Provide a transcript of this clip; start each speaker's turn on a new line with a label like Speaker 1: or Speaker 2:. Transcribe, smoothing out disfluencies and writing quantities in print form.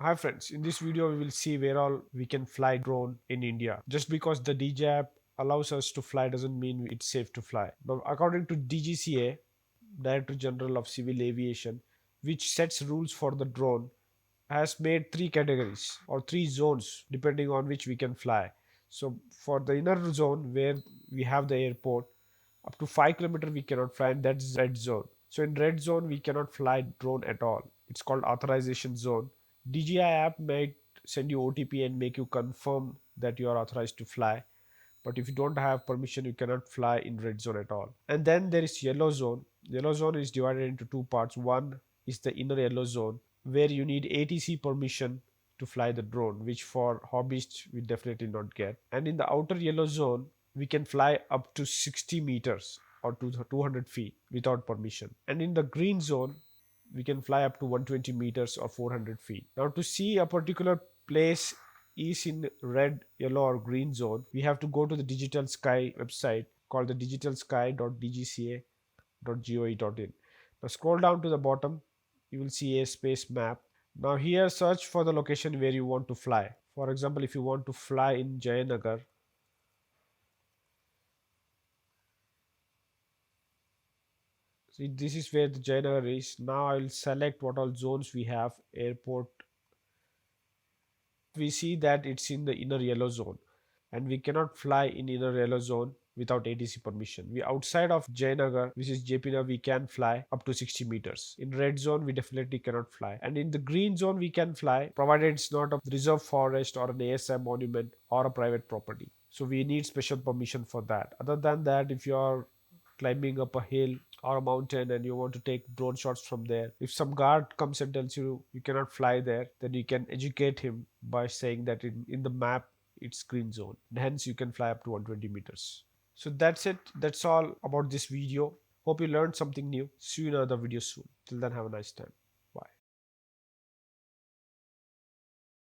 Speaker 1: Hi friends, in this video we will see where all we can fly drone in India. Just because the DJAP allows us to fly doesn't mean it's safe to fly. Now according to DGCA, Director General of Civil Aviation, which sets rules for the drone, has made three categories or three zones depending on which we can fly. So for the inner zone where we have the airport, up to 5 kilometers we cannot fly, and that's red zone. So in red zone we cannot fly drone at all. It's called authorization zone. DJI app might send you OTP and make you confirm that you are authorized to fly. But if you don't have permission, you cannot fly in red zone at all. And then there is yellow zone. Yellow zone is divided into two parts. One is the inner yellow zone where you need ATC permission to fly the drone, which for hobbyists we definitely not get. And in the outer yellow zone, we can fly up to 60 meters or to 200 feet without permission. And in the green zone, we can fly up to 120 meters or 400 feet. Now, to see a particular place is in red, yellow, or green zone, we have to go to the Digital Sky website called the digitalsky.dgca.gov.in. Now, scroll down to the bottom, you will see a space map. Now, here search for the location where you want to fly. For example, if you want to fly in Jayanagar, see this is where the Jayanagar is. Now I will select what all zones we have. Airport, we see that it's in the inner yellow zone, and we cannot fly in inner yellow zone without ATC permission. We outside of Jayanagar, which is JP, we can fly up to 60 meters. In red zone, we definitely cannot fly. And in the green zone, we can fly, provided it's not a reserve forest or an ASI monument or a private property. So we need special permission for that. Other than that, if you are climbing up a hill or a mountain and you want to take drone shots from there, if some guard comes and tells you you cannot fly there, then you can educate him by saying that in the map it's green zone, and hence you can fly up to 120 meters. So that's it, that's all about this video. Hope you learned something new. See you in another video soon. Till then, have a nice time.